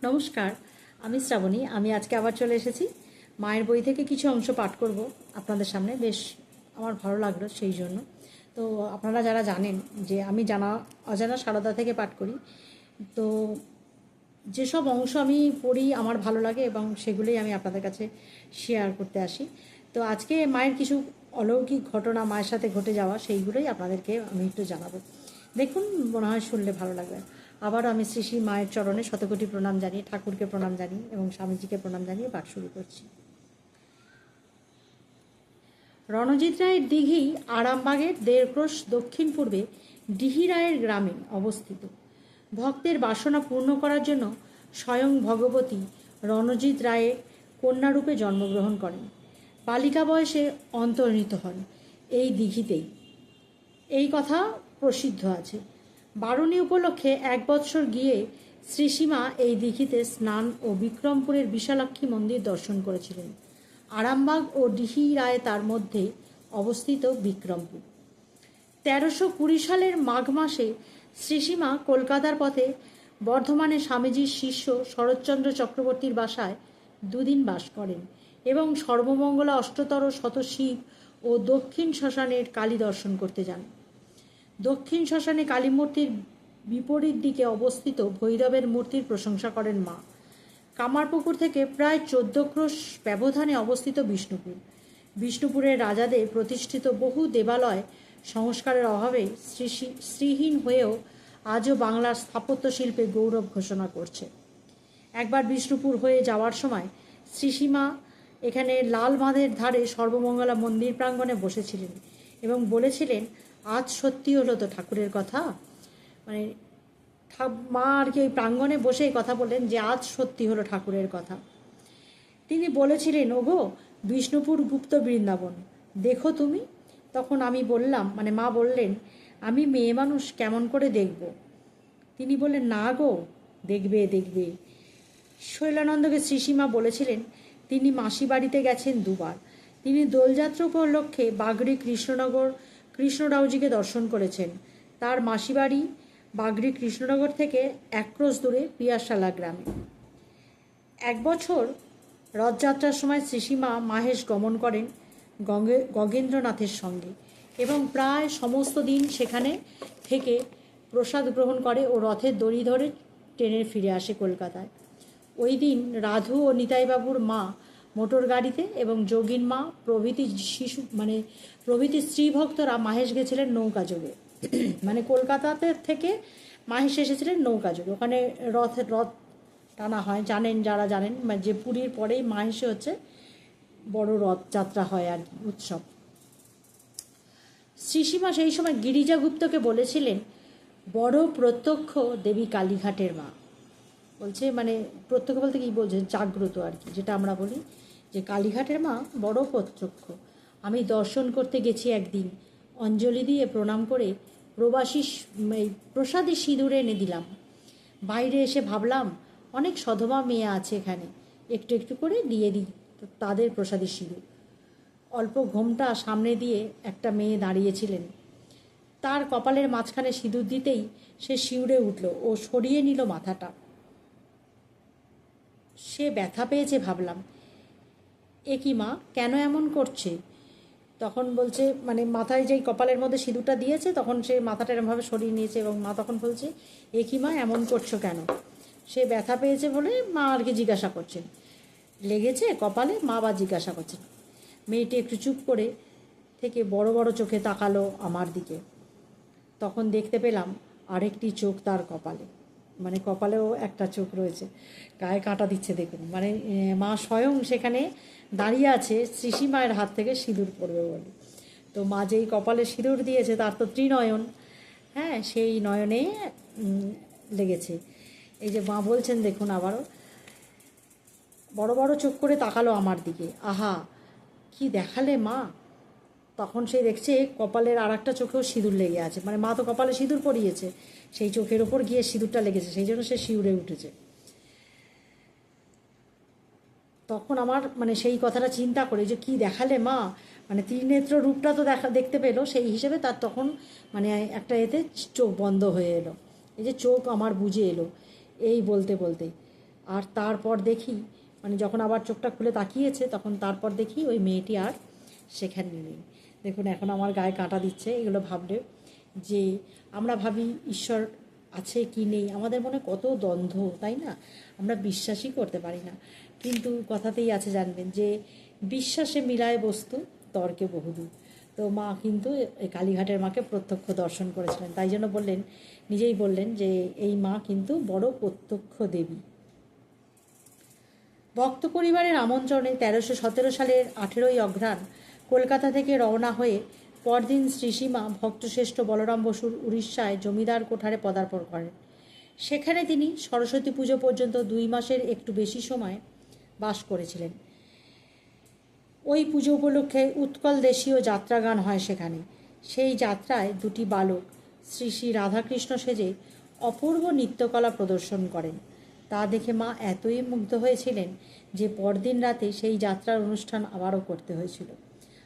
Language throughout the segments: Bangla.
নমস্কার, আমি শ্রাবণী। আমি আজকে আবার চলে এসেছি। মায়ের বই থেকে কিছু অংশ পাঠ করব আপনাদের সামনে। বেশ আমার ভালো লাগলো সেই জন্য। তো আপনারা যারা জানেন যে আমি অজানা সারদা থেকে পাঠ করি, তো যেসব অংশ আমি পড়ি আমার ভালো লাগে এবং সেগুলোই আমি আপনাদের কাছে শেয়ার করতে আসি। তো আজকে মায়ের কিছু অলৌকিক ঘটনা মায়ের সাথে ঘটে যাওয়া সেইগুলোই আপনাদেরকে আমি একটু জানাবো। দেখুন, মনে হয় শুনলে ভালো লাগবে। আবারও আমি শ্রী শ্রী মায়ের চরণে শতকোটি প্রণাম জানিয়ে, ঠাকুরকে প্রণাম জানিয়ে এবং স্বামীজিকে প্রণাম জানিয়ে পাঠ শুরু করছি। রণজিৎ রায়ের দিঘি আরামবাগের 1.5 ক্রোশ দক্ষিণ পূর্বে ডিহি রায়ের গ্রামে অবস্থিত। ভক্তের বাসনা পূর্ণ করার জন্য স্বয়ং ভগবতী রণজিৎ রায়ের কন্যারূপে জন্মগ্রহণ করেন। বালিকা বয়সে অন্তর্হিত হন এই দিঘিতেই। এই কথা প্রসিদ্ধ আছে। বারুণী উপলক্ষে 1 বৎসর গিয়ে শ্রীসীমা এই দিঘিতে স্নান ও বিক্রমপুরের বিশালাক্ষী মন্দির দর্শন করেছিলেন। আরামবাগ ও ডিহি রায় তার মধ্যে অবস্থিত বিক্রমপুর। 1320 সালের মাঘ মাসে শ্রীসীমা কলকাতার পথে বর্ধমানে স্বামীজির শিষ্য শরৎচন্দ্র চক্রবর্তীর বাসায় 2 দিন বাস করেন এবং সর্বমঙ্গলা অষ্টতর শতশিব ও দক্ষিণ শ্মশানের কালী দর্শন করতে যান। দক্ষিণ শ্মশানে কালী মূর্তির বিপরীত দিকে অবস্থিত ভৈরবের মূর্তির প্রশংসা করেন মা। কামারপুকুর থেকে প্রায় 14 ক্রোশ ব্যবধানে অবস্থিত বিষ্ণুপুর। বিষ্ণুপুরের রাজাদের প্রতিষ্ঠিত বহু দেবালয় সংস্কারের অভাবে শ্রীহীন হয়েও আজও বাংলার স্থাপত্য শিল্পে গৌরব ঘোষণা করছে। একবার বিষ্ণুপুর হয়ে যাওয়ার সময় শ্রীসীমা এখানে লাল বাঁধের ধারে সর্বমঙ্গলা মন্দির প্রাঙ্গণে বসেছিলেন এবং বলেছিলেন, আজ সত্যি হলো তো ঠাকুরের কথা। মানে মা আর কি ওই প্রাঙ্গণে বসেই কথা বললেন যে আজ সত্যি হলো ঠাকুরের কথা। তিনি বলেছিলেন, ওগো বিষ্ণুপুর গুপ্ত বৃন্দাবন, দেখো তুমি। তখন আমি বললাম, মানে মা বললেন, আমি মেয়ে মানুষ কেমন করে দেখব? তিনি বললেন, না গো, দেখবে দেখবে। শৈলানন্দকে শ্রীসীমা বলেছিলেন তিনি মাসি বাড়িতে গেছেন 2 বার। তিনি দোলযাত্রা উপলক্ষে বাগড়ি কৃষ্ণরাওজিকে দর্শন করেছেন। তার মাসি বাড়ি বাগড়ি কৃষ্ণনগর থেকে 1 ক্রোশ দূরে পিয়ারশালা গ্রামে। 1 বছর রথযাত্রার সময় শ্রীসীমা মাহেশ গমন করেন গগেন্দ্রনাথের সঙ্গে এবং প্রায় সমস্ত দিন সেখানে থেকে প্রসাদ গ্রহণ করে ও রথের দড়ি ধরে ট্রেনে ফিরে আসে কলকাতায়। ওই দিন রাধু ও নিতাইবাবুর মা মোটর গাড়িতে এবং যোগীন মা প্রভৃতি স্ত্রী ভক্তরা মাহেশ গেছিলেন নৌকা যোগে। মানে কলকাতাতে থেকে মাহেশ এসেছিলেন নৌকা যোগে। ওখানে রথ টানা হয়, জানেন যারা জানেন, যে পুরীর পরেই মাহেশে হচ্ছে বড় রথযাত্রা হয় আর কি, উৎসব। শ্রীসীমা সেই সময় গিরিজা গুপ্তকে বলেছিলেন, বড় প্রত্যক্ষ দেবী কালীঘাটের মা। বলছে, মানে প্রত্যক্ষ বলতে কী বলছে, জাগ্রত আর কি, যেটা আমরা বলি যে কালীঘাটের মা বড় প্রত্যক্ষ। আমি দর্শন করতে গেছি একদিন, অঞ্জলি দিয়ে প্রণাম করে প্রসাদী সিঁদুরে এনে দিলাম। বাইরে এসে ভাবলাম অনেক সধবা মেয়ে আছে এখানে, একটু একটু করে দিয়ে দিই তাদের প্রসাদী সিঁদুর। অল্প ঘোমটা সামনে দিয়ে একটা মেয়ে দাঁড়িয়েছিলেন। তার কপালের মাঝখানে সিঁদুর দিতেই সে শিউরে উঠল ও সরিয়ে নিল মাথাটা। সে ব্যথা পেয়েছে ভাবলাম। এ কি মা, কেন এমন করছে? তখন বলছে, মানে মাথায় যেই কপালের মধ্যে সিঁদুরটা দিয়েছে তখন সে মাথাটা এরমভাবে সরিয়ে নিয়েছে এবং মা তখন বলছে, এ কি মা, এমন করছো কেন? সে ব্যথা পেয়েছে বলে মা আর কি জিজ্ঞাসা করছেন, লেগেছে কপালে? মা বা জিজ্ঞাসা করছেন। মেয়েটি একটু চুপ করে থেকে বড় বড় চোখে তাকালো আমার দিকে। তখন দেখতে পেলাম আরেকটি চোখ তার কপালে, মানে কপালেও একটা চোখ রয়েছে। গায়ে কাঁটা দিচ্ছে দেখুন। মানে মা স্বয়ং সেখানে দাঁড়িয়ে আছে শ্রীসীমায়ের হাত থেকে সিঁদুর পড়বে বলে। তো মা যেই কপালে সিঁদুর দিয়েছে তার তো ত্রিনয়ন, হ্যাঁ, সেই নয়নে লেগেছে। এই যে মা বলছেন দেখুন, আবারও বড় বড় চোখ করে তাকালো আমার দিকে। আহা, কি দেখালে মা! তখন সে দেখছে কপালের আর একটা চোখেও সিঁদুর লেগে আছে। মানে মা তো কপালে সিঁদুর পরিয়েছে, সেই চোখের ওপর গিয়ে সিঁদুরটা লেগেছে, সেই জন্য সে শিউরে উঠেছে। তখন আমার মানে সেই কথাটা চিন্তা করে যে কি দেখালে মা, মানে ত্রিনেত্র রূপটা তো দেখতে পেলো, সেই হিসেবে তার তখন মানে একটা এতে চোখ বন্ধ হয়ে এলো। এই যে চোখ আমার বুঝে এলো, এই বলতে বলতে আর তারপর দেখি, মানে যখন আবার চোখটা খুলে তাকিয়েছে তখন তারপর দেখি ওই মেয়েটি আর সেখানে নেই। দেখুন এখন আমার গায়ে কাঁটা দিচ্ছে এগুলো ভাবলে, যে আমরা ভাবি ঈশ্বর আছে কি নেই, আমাদের মনে কত দ্বন্দ্ব, তাই না? আমরা বিশ্বাসই করতে পারি না। কিন্তু কথাতেই আছে জানবেন যে বিশ্বাসে মিলায় বস্তু, তর্কে বহুদূর। তো মা কিন্তু এই কালীঘাটের মাকে প্রত্যক্ষ দর্শন করেছিলেন, তাই জন্য বললেন, নিজেই বললেন যে এই মা কিন্তু বড় প্রত্যক্ষ দেবী। ভক্ত পরিবারের আমন্ত্রণে 1317 সালের 18ই অঘ্রাণ কলকাতা থেকে রওনা হয়ে পরদিন শ্রীসীমা ভক্তশ্রেষ্ঠ বলরাম বসুর উড়িষ্যায় জমিদার কোঠারে পদার্পণ করেন। সেখানে তিনি সরস্বতী পুজো পর্যন্ত 2 মাসের একটু বেশি সময় বাস করেছিলেন। ওই পুজো উপলক্ষে উৎকল দেশীয় যাত্রাগান হয় সেখানে। সেই যাত্রায় দুটি বালক শ্রী শ্রী রাধাকৃষ্ণ সেজে অপূর্ব নৃত্যকলা প্রদর্শন করেন। তা দেখে মা এতই মুগ্ধ হয়েছিলেন যে পরদিন রাতে সেই যাত্রার অনুষ্ঠান আবারও করতে হয়েছিল।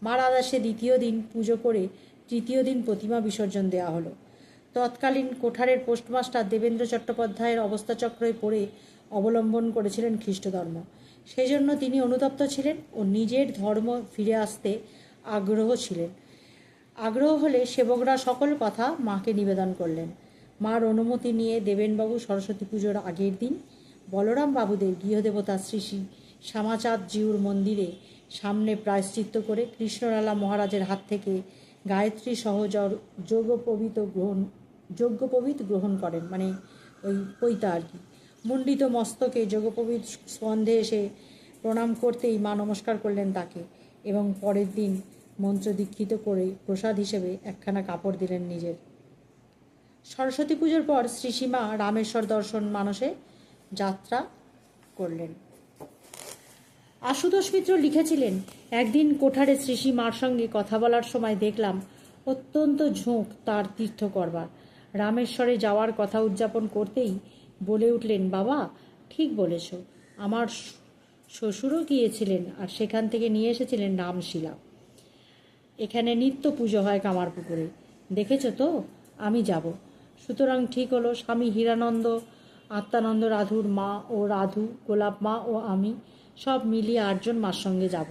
মার আদেশে দ্বিতীয় দিন পুজো করে তৃতীয় দিন প্রতিমা বিসর্জন দেওয়া হলো। তৎকালীন কোঠারের পোস্টমাস্টার দেবেন্দ্র চট্টোপাধ্যায়ের অবস্থাচক্রে পড়ে অবলম্বন করেছিলেন খ্রিস্টধর্ম। সেই জন্য তিনি অনুতপ্ত ছিলেন ও নিজের ধর্ম ফিরে আসতে আগ্রহ হলে সেবকরা সকল কথা মাকে নিবেদন করলেন। মার অনুমতি নিয়ে দেবেনবাবু সরস্বতী পুজোর আগের দিন বলরাম বাবুদের গৃহদেবতা শ্রী শ্রী শ্যামাচাঁদ জিউর মন্দিরে সামনে প্রায়শ্চিত্ত করে কৃষ্ণলালা মহারাজের হাত থেকে গায়ত্রী সহ যজ্ঞোপবীত গ্রহণ করেন, মানে ওই পৈতা আর কি। মুণ্ডিত মস্তকে যজ্ঞোপবীত স্পন্ধে এসে প্রণাম করতেই মা নমস্কার করলেন তাকে এবং পরের দিন মন্ত্র দীক্ষিত করে প্রসাদ হিসেবে একখানা কাপড় দিলেন নিজের। সরস্বতী পুজোর পর শ্রীসীমা রামেশ্বর দর্শন মানসে যাত্রা করলেন। আশুতোষ মিত্র লিখেছিলেন, একদিন কোঠারে শ্রীসীমার সঙ্গে কথা বলার সময় দেখলাম অত্যন্ত ঝোঁক তার তীর্থ করবার। রামেশ্বরে যাওয়ার কথা উদযাপন করতেই বলে উঠলেন, বাবা ঠিক বলেছ, আমার শ্বশুরও গিয়েছিলেন আর সেখান থেকে নিয়ে এসেছিলেন রামশিলা। এখানে নিত্য পুজো হয় কামারপুকুরে, দেখেছ তো? আমি যাব। সুতরাং ঠিক হলো, স্বামী হীরানন্দ, আত্মানন্দ রাধুর মা ও রাধু, গোলাপ মা ও আমি সব মিলিয়ে 8 জন মার সঙ্গে যাব।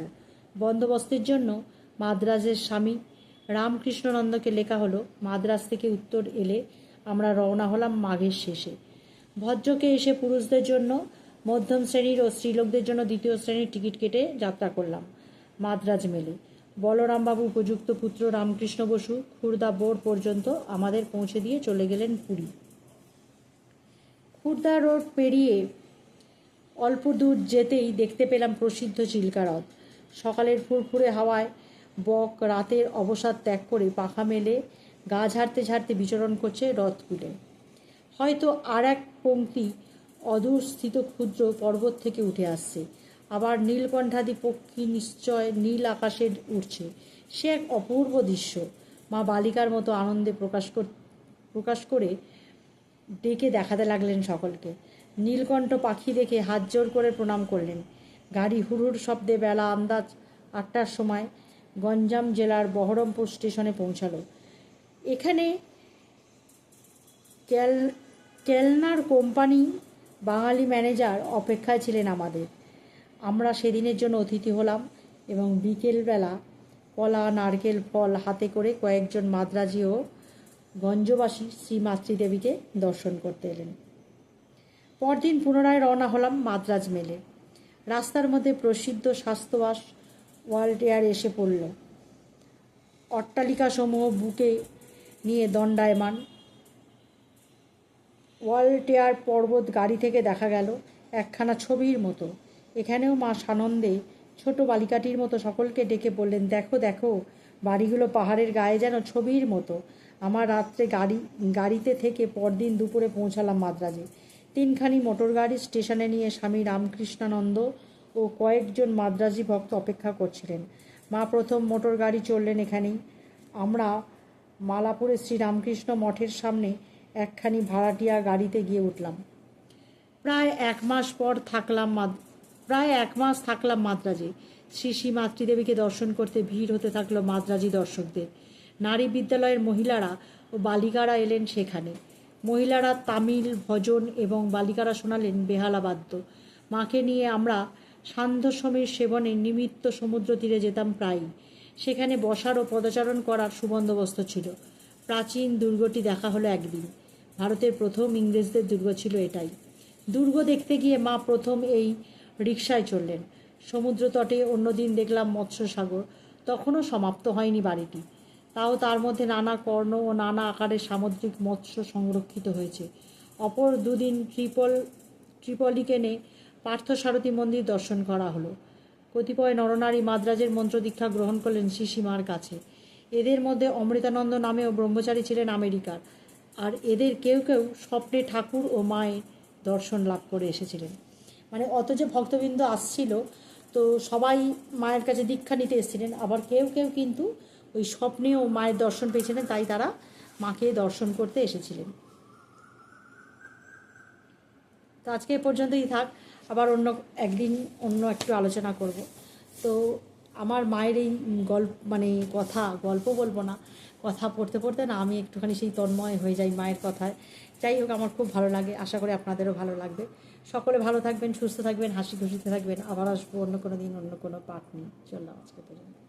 বন্দোবস্তের জন্য মাদ্রাজের স্বামী রামকৃষ্ণনন্দকে লেখা হলো। মাদ্রাজ থেকে উত্তর এলে আমরা রওনা হলাম মাঘের শেষে। ভদ্রকে এসে পুরুষদের জন্য মধ্যম শ্রেণীর ও স্ত্রীলোকদের জন্য 2য় শ্রেণীর টিকিট কেটে যাত্রা করলাম মাদ্রাজ মেলে। বলরামবাবু উপযুক্ত পুত্র রামকৃষ্ণ বসু খুর্দা বোর পর্যন্ত আমাদের পৌঁছে দিয়ে চলে গেলেন পুরী। খুর্দা রোড পেরিয়ে অল্প দূর যেতেই দেখতে পেলাম প্রসিদ্ধ চিল্কা হ্রদ। সকালের ফুরফুরে হাওয়ায় বক রাতের অবসাদ ত্যাগ করে পাখা মেলে গা ঝাড়তে ঝাড়তে বিচরণ করছে হ্রদকূলে। হয়তো আর এক পংক্তি অদূর স্থিত ক্ষুদ্র পর্বত থেকে উঠে আসছে, আবার নীলকণ্ঠাদি পক্ষী নিশ্চয় নীল আকাশে উঠছে। সে এক অপূর্ব দৃশ্য। মা বালিকার মতো আনন্দে প্রকাশ করে ডেকে দেখাতে লাগলেন সকলকে। নীলকণ্ঠ পাখি দেখে হাত জোর করে প্রণাম করলেন। গাড়ি হুড়ুর শব্দে বেলা আন্দাজ 8টার সময় গঞ্জাম জেলার বহরমপুর স্টেশনে পৌঁছালো। এখানে কেলনার কোম্পানি বাঙালি ম্যানেজার অপেক্ষায় ছিলেন আমাদের। আমরা সেদিনের জন্য অতিথি হলাম এবং বিকেলবেলা কলা নারকেল ফল হাতে করে কয়েকজন মাদ্রাজি ও গঞ্জবাসী শ্রী মাতৃদেবীকে দর্শন করতে এলেন। পরদিন পুনরায় রওনা হলাম মাদ্রাজ মেলে। রাস্তার মধ্যে প্রসিদ্ধ স্বাস্থ্যবাস ওয়ালটেয়ার এসে পড়ল। অট্টালিকাসমূহ বুকে নিয়ে দণ্ডায়মান। ওয়ালটেয়ার পর্বত গাড়ি থেকে দেখা গেল একখানা ছবির মতো। এখানেও মা সানন্দে ছোট বালিকাটির মতো সকলকে ডেকে বললেন, দেখো দেখো, বাড়িগুলো পাহাড়ের গায়ে যেন ছবির মতো। আমার রাত্রে গাড়িতে থেকে পরদিন দুপুরে পৌঁছালাম মাদ্রাজে। 3খানি মোটর গাড়ি স্টেশনে নিয়ে স্বামী রামকৃষ্ণানন্দ ও কয়েকজন মাদ্রাজি ভক্ত অপেক্ষা করছিলেন। মা প্রথম মোটর গাড়ি চললেন এখানেই। আমরা মালাপুরে শ্রী রামকৃষ্ণ মঠের সামনে একখানি ভাড়াটিয়া গাড়িতে গিয়ে উঠলাম। প্রায় এক মাস থাকলাম মাদ্রাজে। শ্রী শ্রী মাতৃদেবীকে দর্শন করতে ভিড় হতে থাকলো মাদ্রাজি দর্শকদের। নারী বিদ্যালয়ের মহিলারা ও বালিকারা এলেন সেখানে। মহিলারা তামিল ভজন এবং বালিকারা শোনালেন বেহালা বাদ্য। মাকে নিয়ে আমরা সান্ধ্যসমীর সেবনে নিমিত্ত সমুদ্র তীরে যেতাম প্রায়ই। সেখানে বসার ও পদচারণ করার সুবন্দোবস্ত ছিল। প্রাচীন দুর্গটি দেখা হলো একদিন। ভারতের প্রথম ইংরেজদের দুর্গ ছিল এটাই। দুর্গ দেখতে গিয়ে মা প্রথম এই রিকশায় চললেন। সমুদ্র তটে অন্যদিন দেখলাম মৎস্যসাগর, তখনও সমাপ্ত হয়নি বাড়িটি। তাও তার মধ্যে নানা কর্ণ ও নানা আকারের সামুদ্রিক মৎস্য সংরক্ষিত হয়েছে। অপর দুদিন ট্রিপলিকেনে পার্থসারথী মন্দির দর্শন করা হলো। কতিপয় নরনারী মাদ্রাজের মন্ত্রদীক্ষা গ্রহণ করলেন শ্রীসীমার কাছে। এদের মধ্যে অমৃতানন্দ নামেও ব্রহ্মচারী ছিলেন আমেরিকার। আর এদের কেউ কেউ স্বপ্নে ঠাকুর ও মায়ের দর্শন লাভ করে এসেছিলেন। মানে অত যে ভক্তবৃন্দ আসছিল, তো সবাই মায়ের কাছে দীক্ষা নিতে এসেছিলেন, আবার কেউ কেউ কিন্তু ওই স্বপ্নেও মায়ের দর্শন পেয়েছিলেন, তাই তারা মাকে দর্শন করতে এসেছিলেন। তো আজকে এ পর্যন্তই থাক, আবার অন্য একদিন অন্য একটু আলোচনা করব। তো আমার মায়ের এই গল্প বলবো না, কথা পড়তে পড়তে না আমি একটুখানি সেই তন্ময় হয়ে যাই মায়ের কথায়। যাই হোক, আমার খুব ভালো লাগে, আশা করি আপনাদেরও ভালো লাগবে। সকলে ভালো থাকবেন, সুস্থ থাকবেন, হাসি খুশিতে থাকবেন। আবার আসবো অন্য কোনো দিন অন্য কোনো পাঠ নিয়ে। চললাম আজকে পর্যন্ত।